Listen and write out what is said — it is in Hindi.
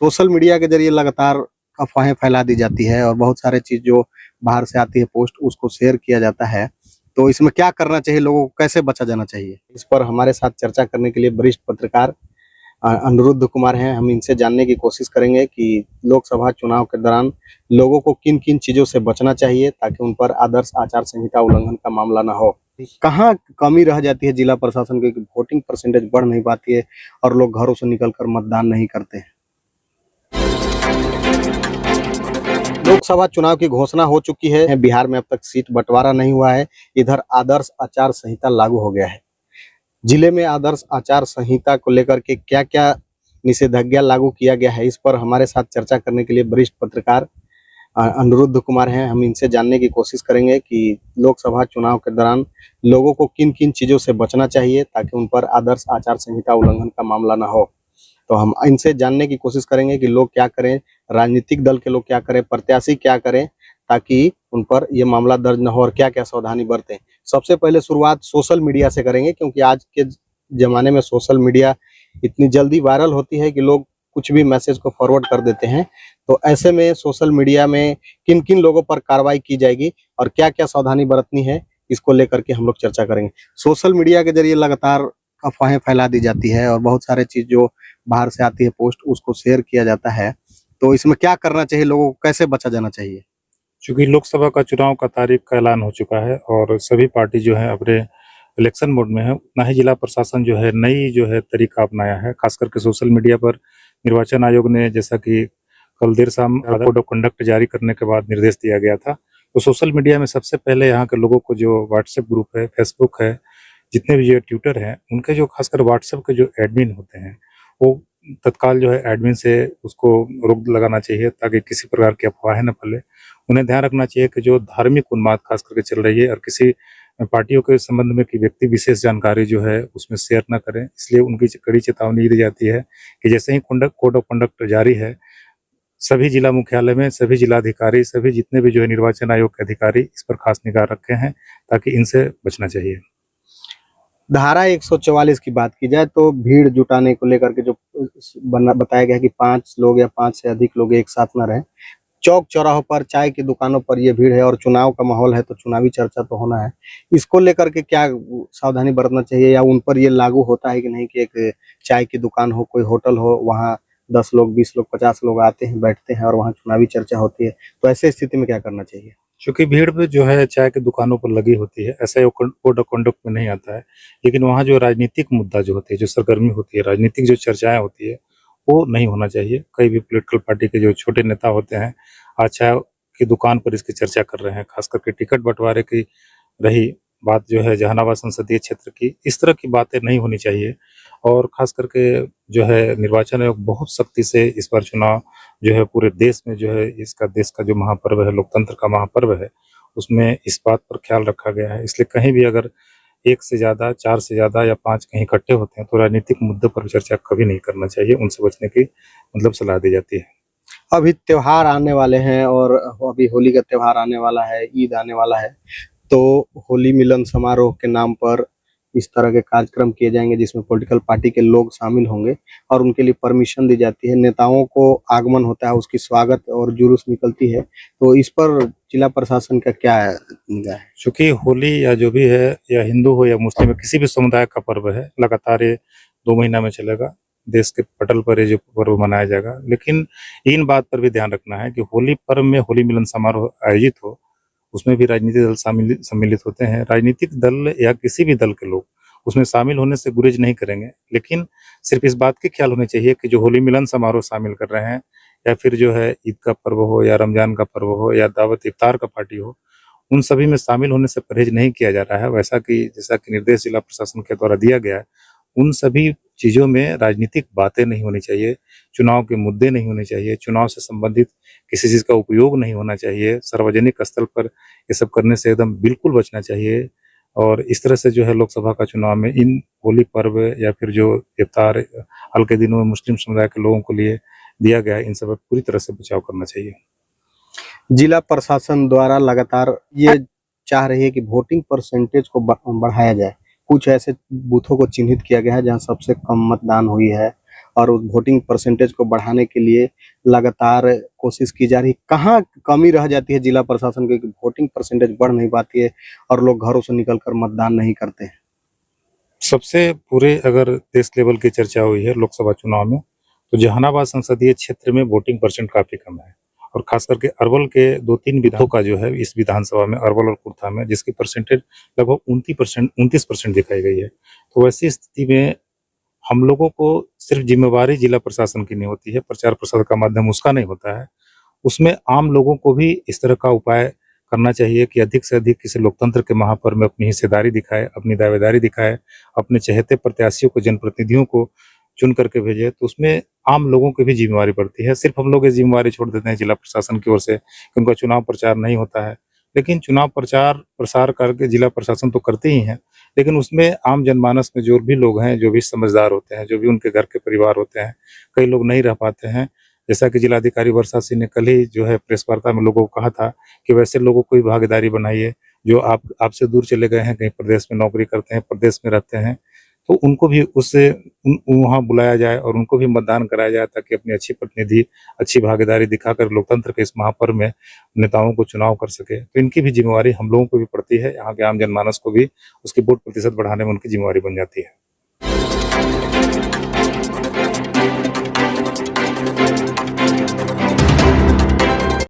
सोशल मीडिया के ज़रिए लगातार अफ़वाहें फैला दी जाती है और बहुत सारे चीज़ जो बाहर से आती है पोस्ट उसको शेयर किया जाता है। तो इसमें क्या करना चाहिए? लोगों को कैसे बचा जाना चाहिए? इस पर हमारे साथ चर्चा करने के लिए वरिष्ठ पत्रकार अनिरुद्ध कुमार हैं। हम इनसे जानने की कोशिश करेंगे कि लोकसभा चुनाव के दौरान लोगों को किन-किन चीज़ों से बचना चाहिए ताकि उन पर आदर्श आचार संहिता उल्लंघन का मामला ना हो। कहाँ कमी रह जाती है जिला प्रशासन की कि वोटिंग परसेंटेज बढ़ नहीं पाती है और लोग घरों से निकलकर मतदान नहीं करते हैं? लोकसभा चुनाव की घोषणा हो चुकी है। बिहार में अब तक सीट बंटवारा नहीं हुआ है। इधर आदर्श आचार संहिता लागू हो गया है। जिले में आदर्श आचार संहिता को लेकर के क्या-क्या निषेधाज्ञा लागू किया गया है, इस पर हमारे साथ चर्चा करने के लिए वरिष्ठ पत्रकार अनिरुद्ध कुमार हैं। हम इनसे जानने की कोशिश करेंगे कि लोकसभा चुनाव के दौरान लोगों को किन-किन चीज़ों से बचना चाहिए ताकि उन पर आदर्श आचार संहिता उल्लंघन का मामला ना हो। तो हम इनसे जानने की कोशिश करेंगे कि लोग क्या करें, राजनीतिक दल के लोग क्या करें, प्रत्याशी क्या करें ताकि उन पर ये मामला दर्ज न हो और क्या-क्या सावधानी बरतें। सबसे पहले शुरुआत सोशल मीडिया से करेंगे क्योंकि आज के ज़माने में सोशल मीडिया इतनी जल्दी वायरल होती है कि लोग कुछ भी मैसेज को फॉरवर्ड कर देते हैं। तो ऐसे में सोशल मीडिया में किन-किन लोगों पर कार्रवाई की जाएगी और क्या-क्या सावधानी बरतनी है, इसको लेकर के हम लोग चर्चा करेंगे। सोशल मीडिया के ज़रिए लगातार अफ़वाहें फैला दी जाती है और बहुत सारे चीज़ जो बाहर से आती है पोस्ट उसको शेयर किया जाता है। तो इसमें क्या करना चाहिए? लोगों को कैसे बचा जाना चाहिए? चूँकि लोकसभा का चुनाव का तारीख का ऐलान हो चुका है और सभी पार्टी जो है अपने इलेक्शन मोड में है, उतना ही जिला प्रशासन जो है नई जो है तरीका अपनाया है। खास करके सोशल मीडिया पर निर्वाचन आयोग ने जैसा कि कल देर शाम कोड ऑफ कंडक्ट जारी करने के बाद निर्देश दिया गया था। तो सोशल मीडिया में सबसे पहले यहाँ के लोगों को जो व्हाट्सएप ग्रुप है, फेसबुक है, जितने भी जो ट्विटर हैं, उनके जो खासकर व्हाट्सएप के जो एडमिन होते हैं, वो तत्काल जो है एडमिन से उसको रोक लगाना चाहिए ताकि किसी प्रकार की अफवाहें न फैले। उन्हें ध्यान रखना चाहिए कि जो धार्मिक उन्माद खास करके चल रही है और किसी पार्टियों के संबंध में कि व्यक्ति विशेष जानकारी जो है उसमें शेयर न करें। इसलिए उनकी कड़ी चेतावनी दी जाती है कि जैसे ही कोड ऑफ कंडक्ट जारी है, सभी जिला मुख्यालय में सभी जिलाधिकारी, सभी जितने भी जो है निर्वाचन आयोग के अधिकारी इस पर खास निगाह रखे हैं ताकि इनसे बचना चाहिए। धारा 144 की बात की जाए तो भीड़ जुटाने को लेकर के जो बना बताया गया है कि 5 लोग या 5 से अधिक लोग एक साथ ना रहें। चौक-चौराहों पर, चाय की दुकानों पर ये भीड़ है और चुनाव का माहौल है तो चुनावी चर्चा तो होना है। इसको लेकर के क्या सावधानी बरतना चाहिए या उन पर ये लागू होता है कि नहीं कि एक चाय की दुकान हो, कोई होटल हो, वहाँ 10 लोग, 20 लोग, 50 लोग आते हैं, बैठते हैं और वहाँ चुनावी चर्चा होती है। तो ऐसे स्थिति में क्या करना चाहिए? चूँकि भीड़ भी जो है चाय की दुकानों पर लगी होती है, ऐसा कोड ऑफ कंडक्ट में नहीं आता है। लेकिन वहाँ जो राजनीतिक मुद्दा जो होती है, जो सरगर्मी होती है, राजनीतिक जो चर्चाएँ होती है, वो नहीं होना चाहिए। कई भी पॉलिटिकल पार्टी के जो छोटे नेता होते हैं, आज चाय की दुकान पर इसकी चर्चा कर रहे हैं। खास करके टिकट बँटवारे की रही बात जो है जहानाबाद संसदीय क्षेत्र की, इस तरह की बातें नहीं होनी चाहिए। और खास करके जो है निर्वाचन आयोग बहुत सख्ती से इस बार चुनाव जो है पूरे देश में जो है इसका देश का जो महापर्व है, लोकतंत्र का महापर्व है, उसमें इस बात पर ख्याल रखा गया है। इसलिए कहीं भी अगर 1 से ज़्यादा, 4 से ज़्यादा या 5 कहीं इकट्ठे होते हैं, तो राजनीतिक मुद्दे पर चर्चा कभी नहीं करना चाहिए, उनसे बचने की मतलब सलाह दी जाती है। अभी त्योहार आने वाले हैं और अभी होली का त्योहार आने वाला है, ईद आने वाला है। तो होली मिलन समारोह के नाम पर इस तरह के कार्यक्रम किए जाएँगे जिसमें पॉलिटिकल पार्टी के लोग शामिल होंगे और उनके लिए परमिशन दी जाती है। नेताओं को आगमन होता है, उसकी स्वागत और जुलूस निकलती है। तो इस पर जिला प्रशासन का क्या निगाह है? चूँकि होली या जो भी है या हिंदू हो या मुस्लिम हो, किसी भी समुदाय का पर्व है, लगातार ये 2 महीना में चलेगा। देश के पटल पर ये जो पर्व मनाया जाएगा। लेकिन इन बात पर भी ध्यान रखना है कि होली पर्व में होली मिलन समारोह आयोजित हो, उसमें भी राजनीतिक दल सम्मिलित होते हैं। राजनीतिक दल या किसी भी दल के लोग उसमें शामिल होने से गुरेज नहीं करेंगे। लेकिन सिर्फ़ इस बात की ख्याल होनी चाहिए कि जो होली मिलन समारोह शामिल कर रहे हैं या फिर जो है ईद का पर्व हो या रमज़ान का पर्व हो या दावत इफ्तार का पार्टी हो, उन सभी में शामिल होने से परहेज़ नहीं किया जा रहा है। वैसा कि जैसा कि निर्देश जिला प्रशासन के द्वारा दिया गया है, उन सभी चीज़ों में राजनीतिक बातें नहीं होनी चाहिए, चुनाव के मुद्दे नहीं होने चाहिए, चुनाव से संबंधित किसी चीज़ का उपयोग नहीं होना चाहिए, सार्वजनिक स्थल पर ये सब करने से एकदम बिल्कुल बचना चाहिए। और इस तरह से जो है लोकसभा का चुनाव में इन होली पर्व या फिर जो इफ्तार हाल के दिनों में मुस्लिम समुदाय के लोगों के लिए दिया गया है, इन सब पर पूरी तरह से बचाव करना चाहिए। जिला प्रशासन द्वारा लगातार ये चाह रही है कि वोटिंग परसेंटेज को बढ़ाया जाए। कुछ ऐसे बूथों को चिन्हित किया गया है जहाँ सबसे कम मतदान हुई है और उस वोटिंग परसेंटेज को बढ़ाने के लिए लगातार कोशिश की जा रही है। कहाँ कमी रह जाती है जिला प्रशासन की कि वोटिंग परसेंटेज बढ़ नहीं पाती है और लोग घरों से निकलकर मतदान नहीं करते हैं? सबसे पूरे अगर देश लेवल की चर्चा हुई है लोकसभा चुनाव में, तो जहानाबाद संसदीय क्षेत्र में वोटिंग परसेंट काफी कम है, और खास करके अरवल के 2-3 विधायकों का जो है इस विधानसभा में, अरवल और कुर्था में, जिसकी परसेंटेज लगभग 29% दिखाई गई है। तो वैसी स्थिति में हम लोगों को सिर्फ जिम्मेवारी जिला प्रशासन की नहीं होती है, प्रचार प्रसार का माध्यम उसका नहीं होता है, उसमें आम लोगों को भी इस तरह का उपाय करना चाहिए कि अधिक से अधिक किसी लोकतंत्र के महापर्व में अपनी हिस्सेदारी दिखाए, अपनी दावेदारी दिखाए, अपने चहेते प्रत्याशियों को, जनप्रतिनिधियों को चुन करके भेजे। तो उसमें आम लोगों की भी जिम्मेवारी पड़ती है। सिर्फ हम लोग ये जिम्मेवारी छोड़ देते हैं जिला प्रशासन की ओर से कि उनका चुनाव प्रचार नहीं होता है, लेकिन चुनाव प्रचार प्रसार करके जिला प्रशासन तो करते ही हैं, लेकिन उसमें आम जनमानस में जो भी लोग हैं, जो भी समझदार होते हैं, जो भी उनके घर के परिवार होते हैं, कई लोग नहीं रह पाते हैं। जैसा कि जिलाधिकारी वर्षा सिंह ने कल ही जो है प्रेस वार्ता में लोगों को कहा था कि वैसे लोगों को भी भागीदारी बनाइए जो आपसे दूर चले गए हैं, कहीं प्रदेश में नौकरी करते हैं, प्रदेश में रहते हैं, तो उनको भी वहाँ बुलाया जाए और उनको भी मतदान कराया जाए, ताकि अपनी अच्छी प्रतिनिधि, अच्छी भागीदारी दिखाकर लोकतंत्र के इस महापर्व में नेताओं को चुनाव कर सके। तो इनकी भी जिम्मेवारी हम लोगों को भी पड़ती है, यहाँ के आम जनमानस को भी उसकी वोट प्रतिशत बढ़ाने में उनकी जिम्मेवारी बन जाती है।